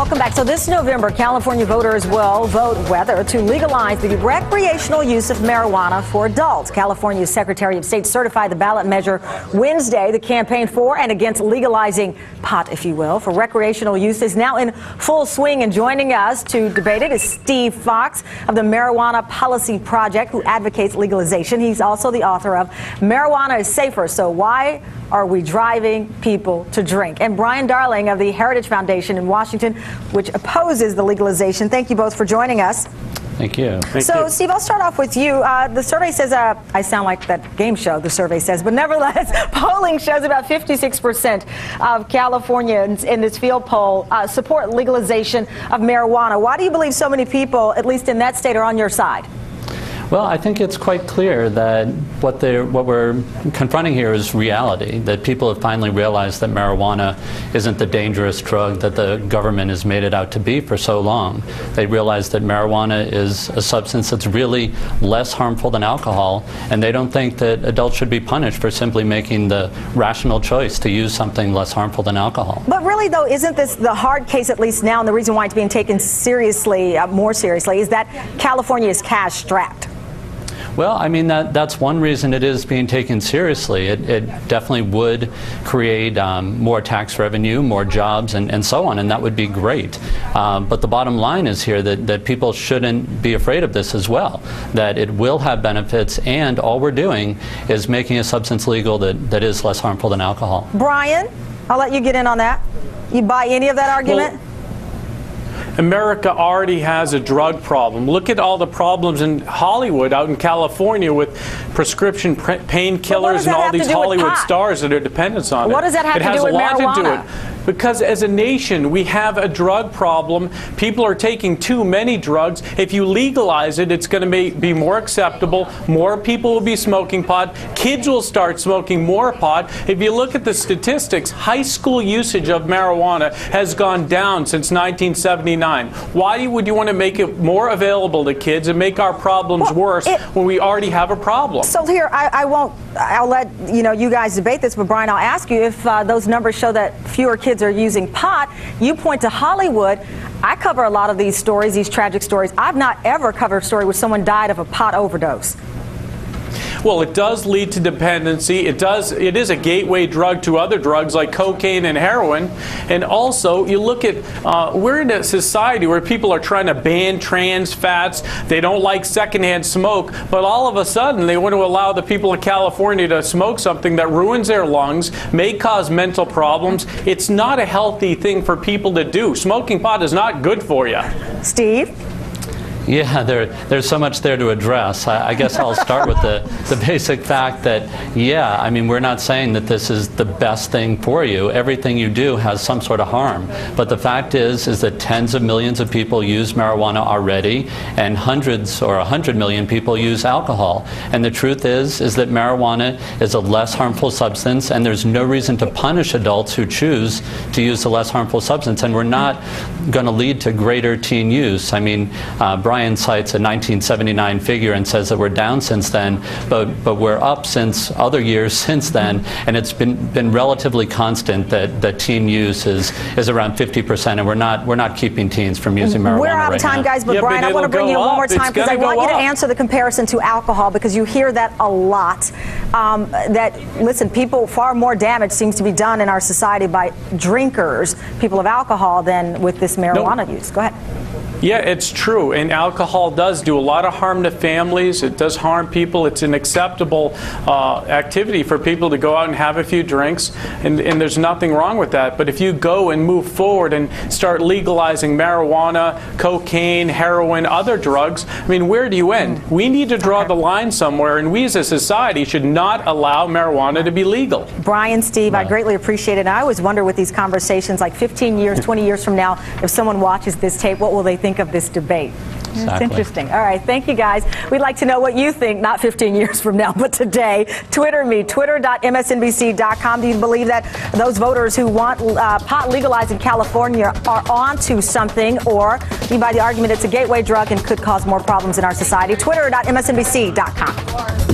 Welcome back. So this November, California voters will vote whether to legalize the recreational use of marijuana for adults. California's Secretary of State certified the ballot measure Wednesday. The campaign for and against legalizing pot, if you will, for recreational use is now in full swing. And joining us to debate it is Steve Fox of the Marijuana Policy Project, who advocates legalization. He's also the author of Marijuana is Safer, So Why Are We Driving People to Drink? And Brian Darling of the Heritage Foundation in Washington, which opposes the legalization. Thank you both for joining us. Thank you. Steve, I'll start off with you. The survey says, I sound like that game show, the survey says, but nevertheless, polling shows about 56% of Californians in this field poll support legalization of marijuana. Why do you believe so many people, at least in that state, are on your side? Well, I think it's quite clear that what we're confronting here is reality, that people have finally realized that marijuana isn't the dangerous drug that the government has made it out to be for so long. They realize that marijuana is a substance that's really less harmful than alcohol, and they don't think that adults should be punished for simply making the rational choice to use something less harmful than alcohol. But really, though, isn't this the hard case, at least now, and the reason why it's being taken seriously, more seriously, is that California is cash-strapped? Well, I mean, that's one reason it is being taken seriously. It definitely would create more tax revenue, more jobs, and so on, and that would be great. But the bottom line is here that people shouldn't be afraid of this as well, that it will have benefits, and all we're doing is making a substance legal that is less harmful than alcohol. Brian, I'll let you get in on that. You buy any of that argument? Well, America already has a drug problem. Look at all the problems in Hollywood, out in California, with prescription painkillers and all these Hollywood stars that are dependent on it. What does that have to do with marijuana? It has a lot to do with it. Because as a nation, we have a drug problem. People are taking too many drugs. If you legalize it, it's going to be more acceptable. More people will be smoking pot. Kids will start smoking more pot. If you look at the statistics, high school usage of marijuana has gone down since 1979. Why would you want to make it more available to kids and make our problems worse when we already have a problem? So here, I'll let you guys debate this, but Brian, I'll ask you if those numbers show that fewer kids are using pot. You point to Hollywood. I cover a lot of these stories, these tragic stories. I've not ever covered a story where someone died of a pot overdose. Well, it does lead to dependency. It is a gateway drug to other drugs like cocaine and heroin. And also, you look at, we're in a society where people are trying to ban trans fats. They don't like secondhand smoke, but all of a sudden they want to allow the people in California to smoke something that ruins their lungs, may cause mental problems. It's not a healthy thing for people to do. Smoking pot is not good for you. Steve? Yeah, there's so much there to address. I guess I'll start with the basic fact that, yeah, I mean, we're not saying that this is the best thing for you. Everything you do has some sort of harm. But the fact is that tens of millions of people use marijuana already, and hundreds or 100 million people use alcohol. And the truth is that marijuana is a less harmful substance, and there's no reason to punish adults who choose to use the less harmful substance. And we're not going to lead to greater teen use. I mean, Brian cites a 1979 figure and says that we're down since then, but we're up since other years since then, and it's been relatively constant that teen use is around 50%, and we're not keeping teens from using marijuana. We're out of time, guys, but Brian, I want to bring you one more time because I want you to answer the comparison to alcohol, because you hear that a lot. Listen, far more damage seems to be done in our society by drinkers, people of alcohol, than with this marijuana use. Go ahead. Yeah, it's true, and alcohol does do a lot of harm to families. It does harm people. It's an acceptable activity for people to go out and have a few drinks, and there's nothing wrong with that. But if you go and move forward and start legalizing marijuana, cocaine, heroin, other drugs, I mean, where do you end? We need to draw the line somewhere, and we as a society should not allow marijuana to be legal. Brian, Steve, I greatly appreciate it. And I always wonder with these conversations, like 15 years, 20 years from now, if someone watches this tape, what will they think of this debate? Exactly. It's interesting. All right, thank you, guys. We'd like to know what you think, not 15 years from now, but today. Twitter me, twitter.msnbc.com. Do you believe that those voters who want pot legalized in California are onto something, or do you buy the argument it's a gateway drug and could cause more problems in our society? Twitter.msnbc.com.